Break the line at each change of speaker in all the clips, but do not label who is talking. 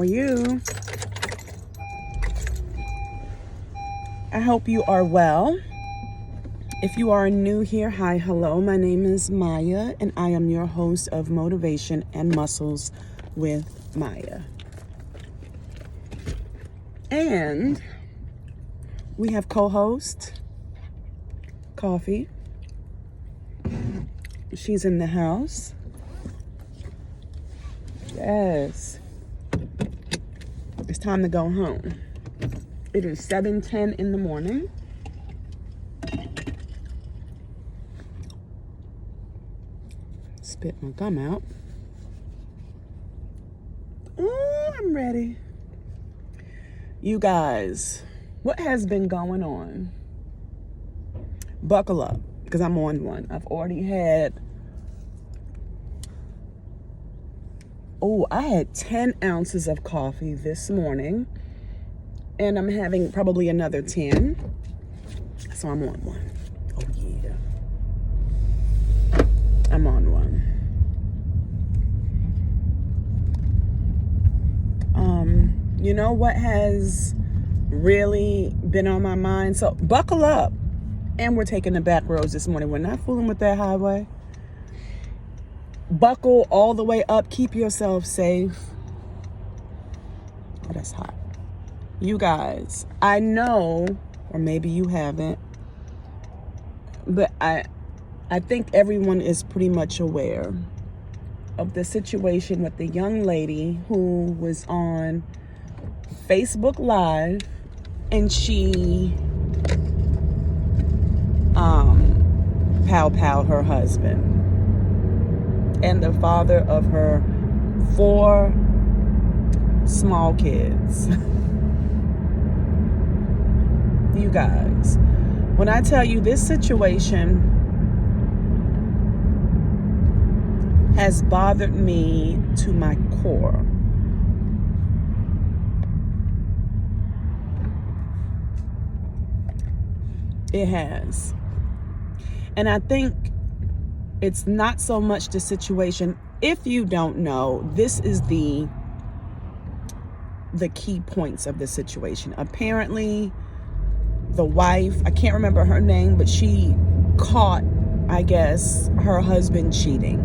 are you? I hope you are well. If you are new here, hi, hello. My name is Maya, and I am your host of Motivation and Muscles with Maya. And we have co-host Coffee. She's in the house. Yes. It's time to go home. It is 7:10 in the morning. Spit my gum out. Oh, I'm ready. You guys, what has been going on? Buckle up, because I'm on one. I've already had, I had 10 ounces of coffee this morning. And I'm having probably another 10. So I'm on one. Oh, yeah. I'm on one. You know what has really been on my mind? So buckle up. And we're taking the back roads this morning. We're not fooling with that highway. Buckle all the way up. Keep yourself safe. Oh, that's hot. You guys, I know, or maybe you haven't, but I think everyone is pretty much aware of the situation with the young lady who was on Facebook Live, and she pow-powed her husband and the father of her 4 small kids. You guys, when I tell you this situation has bothered me to my core. It has. And I think it's not so much the situation. If you don't know, this is the key points of the situation. Apparently, the wife, I can't remember her name, but she caught, I guess, her husband cheating.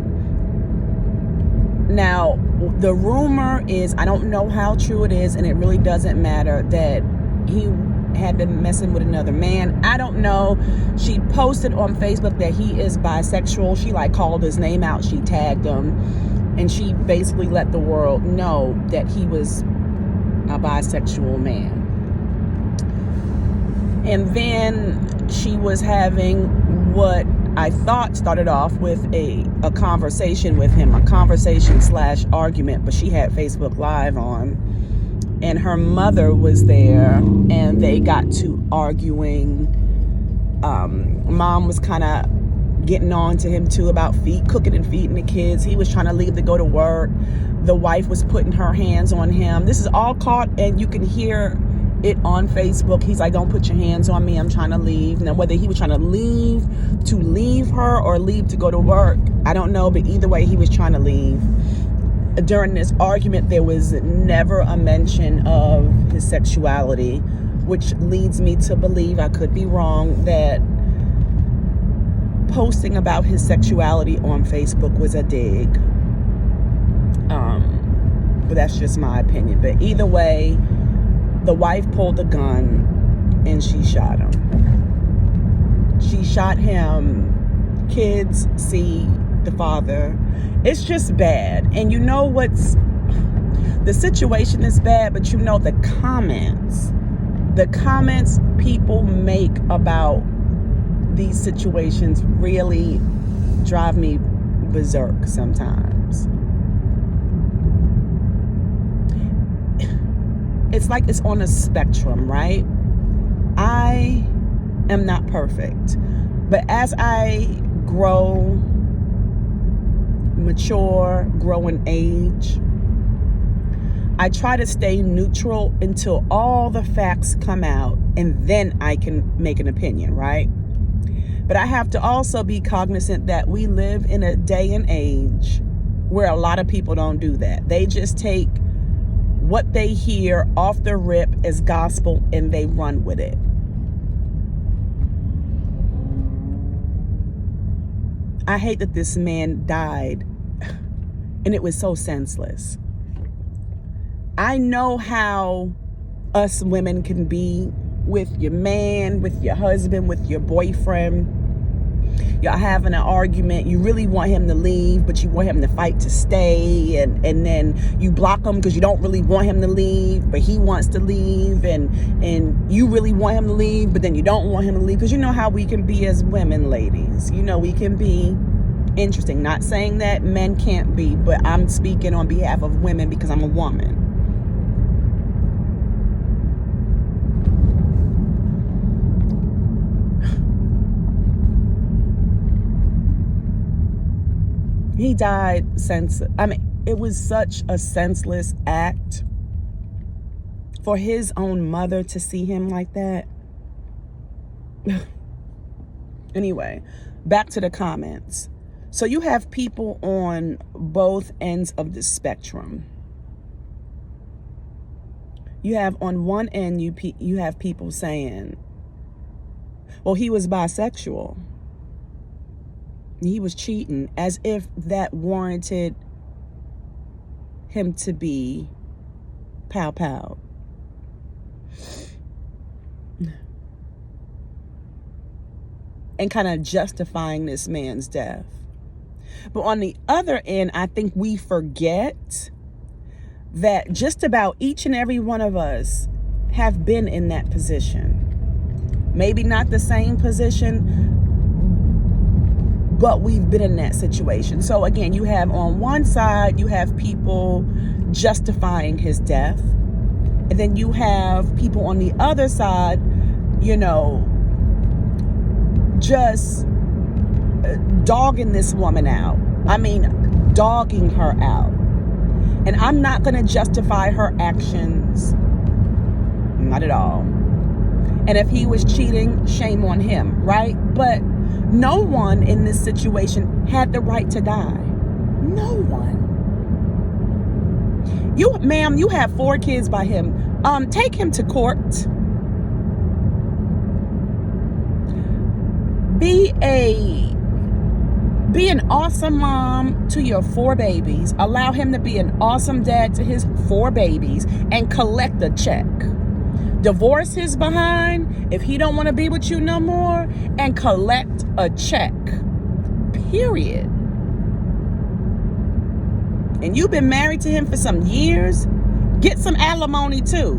Now, the rumor is, I don't know how true it is, and it really doesn't matter, that he had been messing with another man. I don't know. She posted on Facebook that he is bisexual. She called his name out. She tagged him, and she basically let the world know that he was a bisexual man. And then she was having what I thought started off with a conversation with him, a conversation/argument, but she had Facebook Live on, and her mother was there, and they got to arguing. Mom was kind of getting on to him too about cooking and feeding the kids. He was trying to leave to go to work. The wife was putting her hands on him. This is all caught, and you can hear it on Facebook. He's like, don't put your hands on me, I'm trying to leave. Now, whether he was trying to leave her or leave to go to work, I don't know, but either way, he was trying to leave. During this argument, there was never a mention of his sexuality, which leads me to believe, I could be wrong, that posting about his sexuality on Facebook was a dig. But that's just my opinion. But either way, the wife pulled a gun and she shot him. She shot him. Kids see the father. It's just bad. And you know the situation is bad, but you know the comments people make about these situations really drive me berserk sometimes. It's like it's on a spectrum, right? I am not perfect, but as I grow, mature, grow in age, I try to stay neutral until all the facts come out, and then I can make an opinion, right? But I have to also be cognizant that we live in a day and age where a lot of people don't do that. They just take what they hear off the rip as gospel and they run with it. I hate that this man died, and it was so senseless. I know how us women can be with your man, with your husband, with your boyfriend. Y'all having an argument. You really want him to leave, but you want him to fight to stay. And then you block him because you don't really want him to leave, but he wants to leave. And you really want him to leave, but then you don't want him to leave. Because you know how we can be as women, ladies. You know, we can be interesting. Not saying that men can't be, but I'm speaking on behalf of women because I'm a woman. He died it was such a senseless act for his own mother to see him like that. Anyway, back to the comments. So you have people on both ends of the spectrum. You have on one end, you have people saying, well, he was bisexual. He was cheating, as if that warranted him to be pow pow. And kind of justifying this man's death. But on the other end, I think we forget that just about each and every one of us have been in that position. Maybe not the same position, but we've been in that situation. So again, you have on one side, you have people justifying his death. And then you have people on the other side, you know, just dogging this woman out. I mean, dogging her out. And I'm not going to justify her actions. Not at all. And if he was cheating, shame on him, right? But no one in this situation had the right to die. No one. Ma'am, you have 4 kids by him. Take him to court. Be an awesome mom to your 4 babies. Allow him to be an awesome dad to his 4 babies and collect a check. Divorce his behind if he don't want to be with you no more, and collect a check. Period. And you've been married to him for some years. Get some alimony too.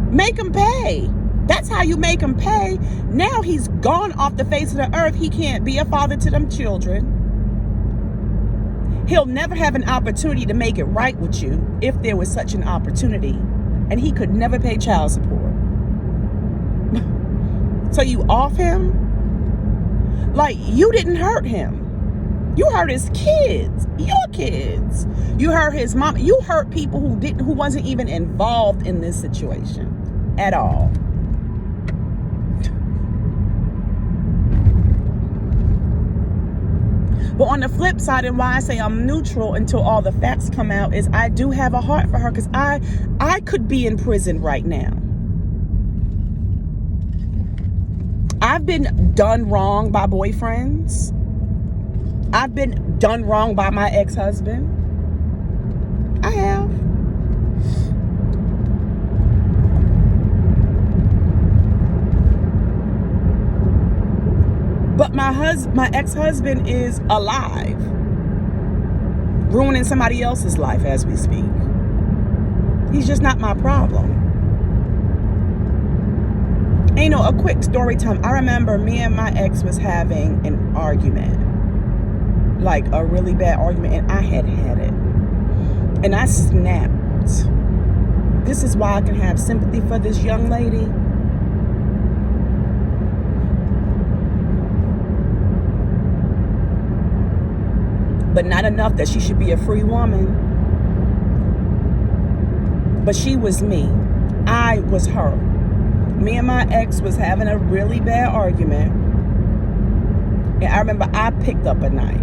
Make him pay. That's how you make him pay. Now he's gone off the face of the earth. He can't be a father to them children. He'll never have an opportunity to make it right with you if there was such an opportunity. And he could never pay child support. So you off him? Like, you didn't hurt him. You hurt his kids, your kids. You hurt his mom. You hurt people who wasn't even involved in this situation at all. But on the flip side, and why I say I'm neutral until all the facts come out, is I do have a heart for her, because I could be in prison right now. I've been done wrong by boyfriends. I've been done wrong by my ex-husband. I have. But my ex-husband is alive, ruining somebody else's life as we speak. He's just not my problem. And, you know, a quick story time. I remember me and my ex was having an argument, like a really bad argument, and I had it. And I snapped. This is why I can have sympathy for this young lady. But not enough that she should be a free woman. But she was me. I was her. Me and my ex was having a really bad argument. And I remember I picked up a knife.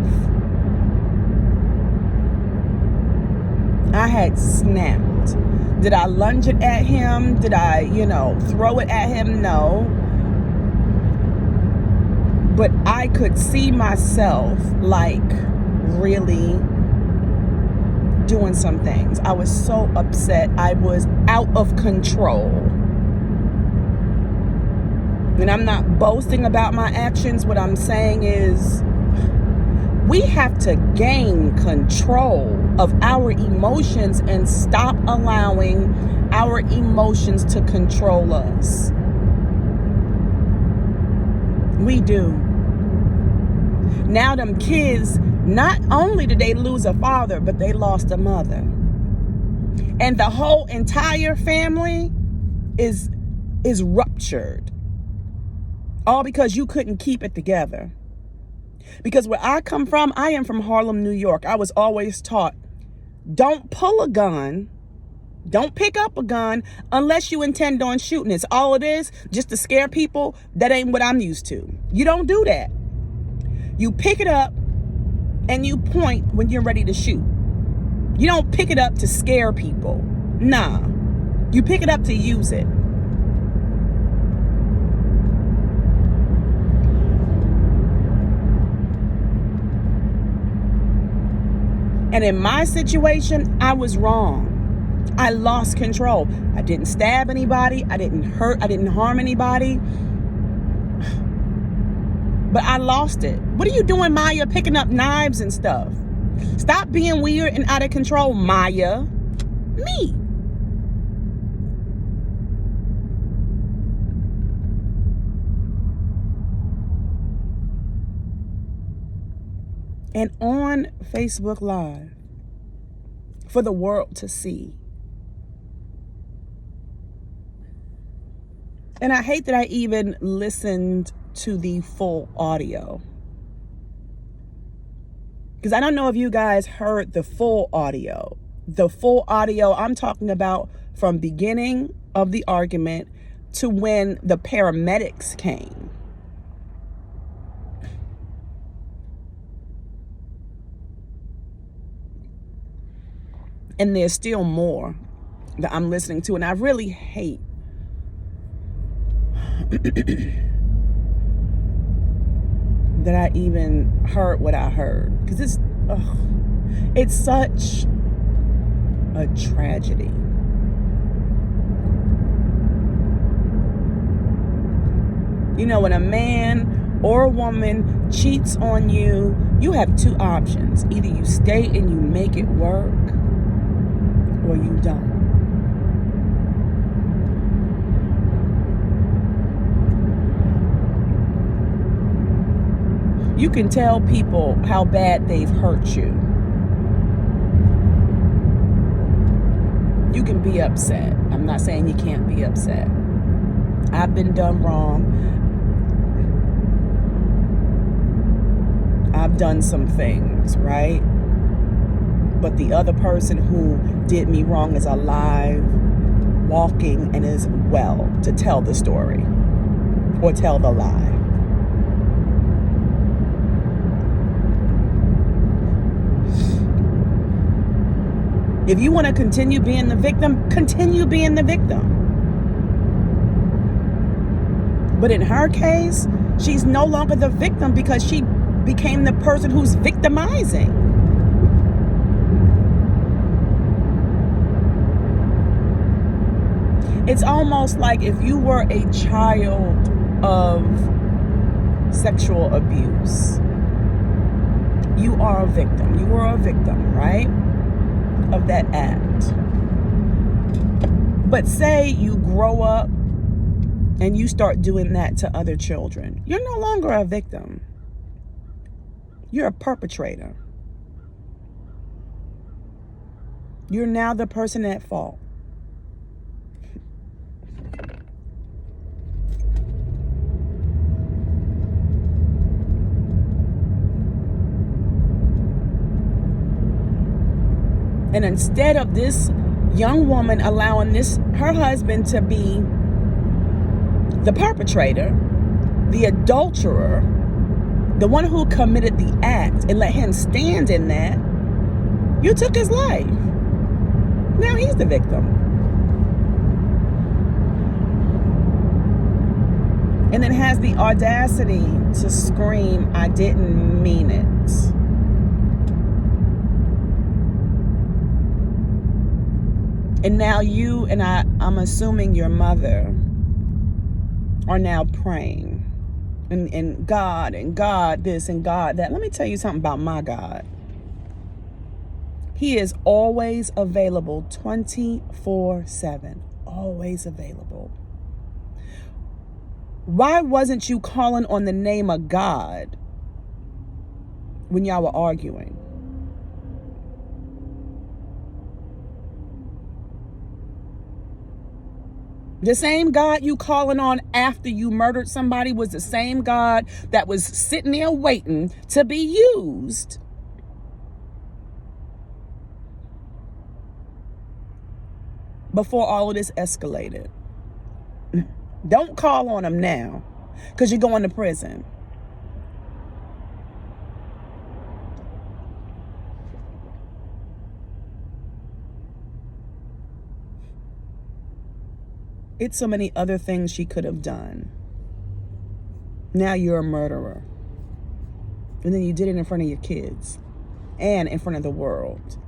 I had snapped. Did I lunge it at him? Did I, throw it at him? No. But I could see myself like really doing some things. I was so upset. I was out of control. And I'm not boasting about my actions. What I'm saying is we have to gain control of our emotions and stop allowing our emotions to control us. We do. Now them kids, not only did they lose a father, but they lost a mother. And the whole entire family is ruptured. All because you couldn't keep it together. Because where I come from, I am from Harlem, New York. I was always taught, don't pull a gun, don't pick up a gun unless you intend on shooting. It's all it is, just to scare people. That ain't what I'm used to. You don't do that. You pick it up and you point when you're ready to shoot. You don't pick it up to scare people. Nah. You pick it up to use it. And in my situation, I was wrong. I lost control. I didn't stab anybody. I didn't harm anybody. But I lost it. What are you doing, Maya, picking up knives and stuff? Stop being weird and out of control, Maya. Me. And on Facebook Live, for the world to see. And I hate that I even listened to the full audio. Because I don't know if you guys heard the full audio. The full audio I'm talking about from beginning of the argument to when the paramedics came. And there's still more that I'm listening to. And I really hate that I even heard what I heard. Because it's such a tragedy. When a man or a woman cheats on you, you have two options. Either you stay and you make it work, or you don't. You can tell people how bad they've hurt you. You can be upset. I'm not saying you can't be upset. I've been done wrong. I've done some things, right? But the other person who did me wrong is alive, walking, and is well to tell the story or tell the lie. If you want to continue being the victim, continue being the victim. But in her case, she's no longer the victim because she became the person who's victimizing. It's almost like if you were a child of sexual abuse, you are a victim. You were a victim, right? Of that act. But say you grow up and you start doing that to other children. You're no longer a victim. You're a perpetrator. You're now the person at fault. And instead of this young woman allowing her husband to be the perpetrator, the adulterer, the one who committed the act, and let him stand in that, you took his life. Now he's the victim. and then has the audacity to scream, "I didn't mean it." And now you and I'm assuming your mother are now praying and God this and God that. Let me tell you something about my God. He is always available 24/7, always available. Why wasn't you calling on the name of God when y'all were arguing? The same God you calling on after you murdered somebody was the same God that was sitting there waiting to be used. Before all of this escalated. Don't call on him now, because you're going to prison. It's so many other things she could have done. Now you're a murderer. And then you did it in front of your kids and in front of the world.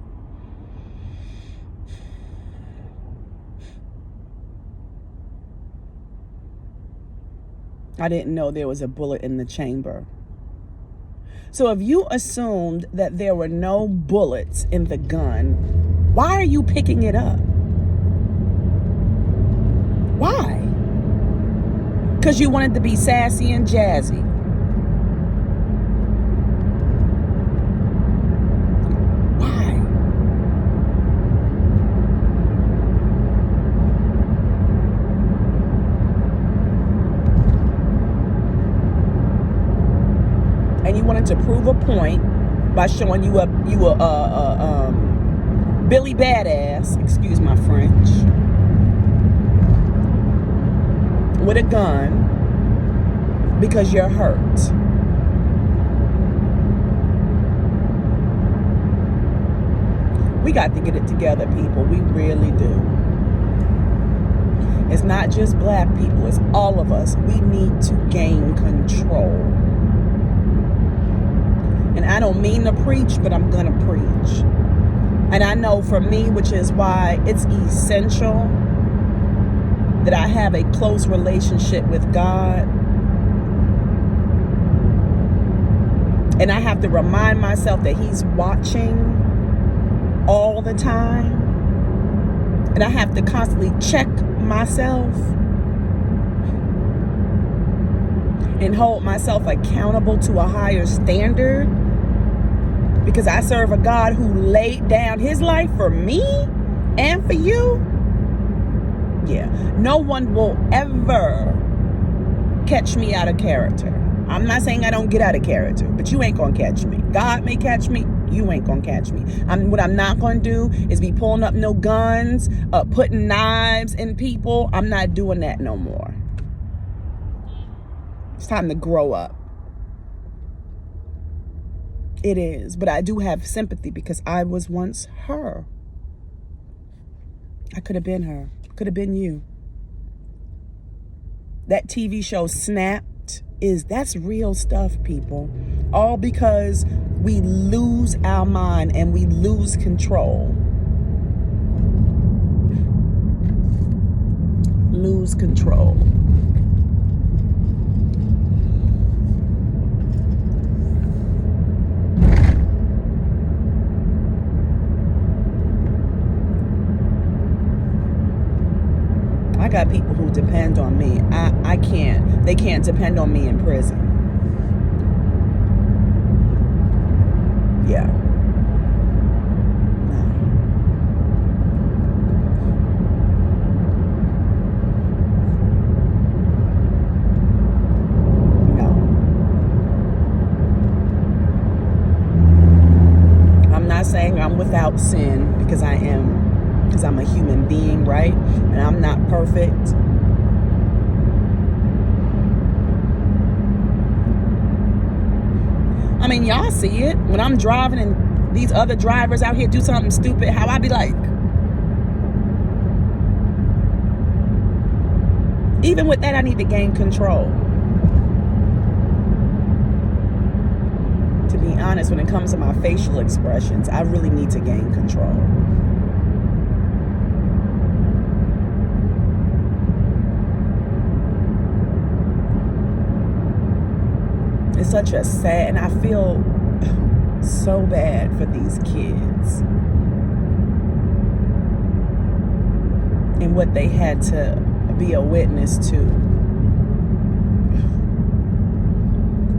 I didn't know there was a bullet in the chamber. So if you assumed that there were no bullets in the gun, why are you picking it up? Why? Because you wanted to be sassy and jazzy. Why? And you wanted to prove a point by showing you a Billy Badass, excuse my French, with a gun because you're hurt. We got to get it together, people. We really do. It's not just black people, it's all of us. We need to gain control. And I don't mean to preach, but I'm gonna preach. And I know for me, which is why it's essential that I have a close relationship with God. And I have to remind myself that He's watching all the time. And I have to constantly check myself and hold myself accountable to a higher standard, because I serve a God who laid down His life for me and for you. Yeah, no one will ever catch me out of character. I'm not saying I don't get out of character, but you ain't gonna catch me. God may catch me, you ain't gonna catch me. What I'm not gonna do is be pulling up no guns, putting knives in people. I'm not doing that no more. It's time to grow up. It is, but I do have sympathy because I was once her. I could have been her, could have been you. That TV show Snapped, that's real stuff, people. All because we lose our mind and we lose control. Lose control. I got people who depend on me. They can't depend on me in prison. Yeah. No. I'm not saying I'm without sin, because I am, because I'm a human being, right? And I'm not perfect. I mean, y'all see it when I'm driving and these other drivers out here do something stupid, how I be like, even with that, I need to gain control. be honest, when it comes to my facial expressions, I really need to gain control. It's such a sad, and I feel so bad for these kids and what they had to be a witness to.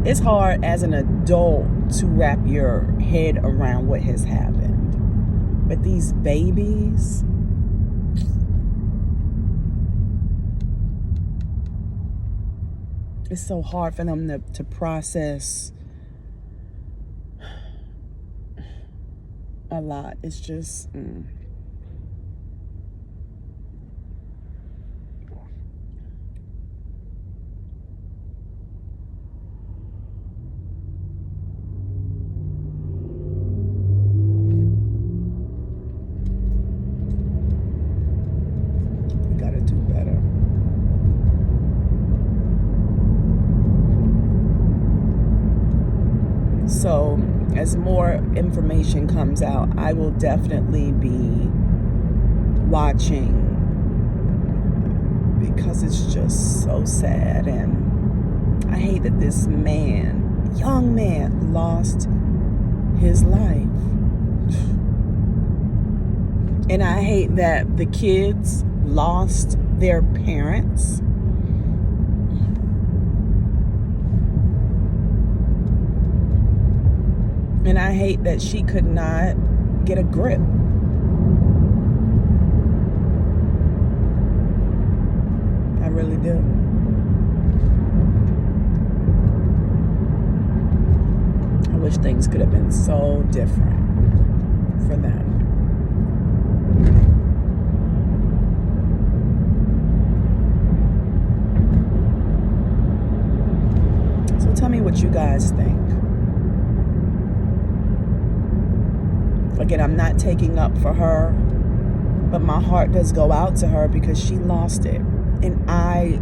It's hard as an adult to wrap your head around what has happened. But these babies, it's so hard for them to process a lot. It's just... So as more information comes out, I will definitely be watching, because it's just so sad. And I hate that this man, young man, lost his life. And I hate that the kids lost their parents. And I hate that she could not get a grip. I really do. I wish things could have been so different for them. So tell me what you guys think. Again, I'm not taking up for her, but my heart does go out to her because she lost it. And I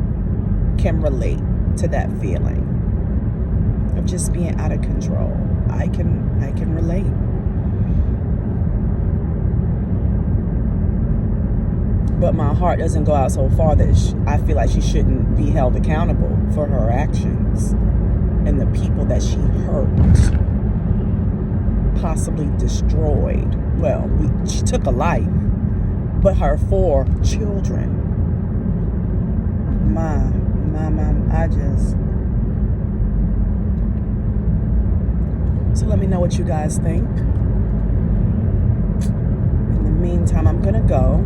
can relate to that feeling of just being out of control. I can relate. But my heart doesn't go out so far that I feel like she shouldn't be held accountable for her actions and the people that she hurt, possibly destroyed. Well, she took a life, but her 4 children. So let me know what you guys think. In the meantime, I'm gonna go.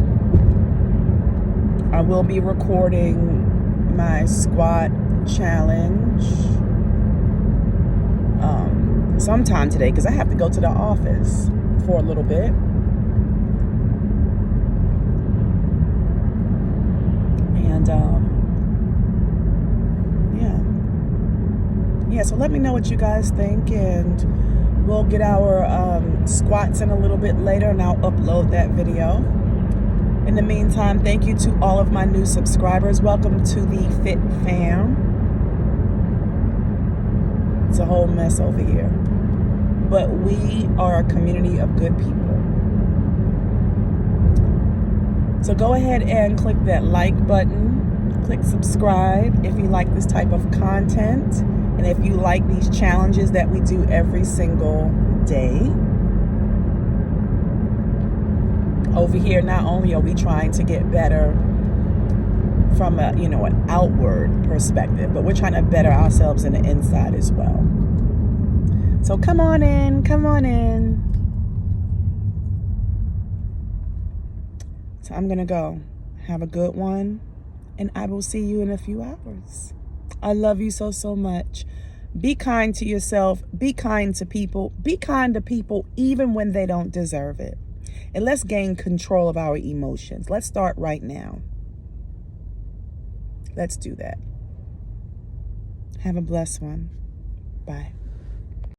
I will be recording my squat challenge sometime today, because I have to go to the office for a little bit. And yeah, so let me know what you guys think, and we'll get our squats in a little bit later, and I'll upload that video. In the meantime, thank you to all of my new subscribers. Welcome to the Fit Fam. It's a whole mess over here, but we are a community of good people. So go ahead and click that like button, click subscribe if you like this type of content, and if you like these challenges that we do every single day. Over here, not only are we trying to get better from a, an outward perspective, but we're trying to better ourselves in the inside as well. So come on in. So I'm gonna go. Have a good one, and I will see you in a few hours. I love you so, so much. Be kind to yourself. Be kind to people. Be kind to people even when they don't deserve it. And let's gain control of our emotions. Let's start right now. Let's do that. Have a blessed one. Bye.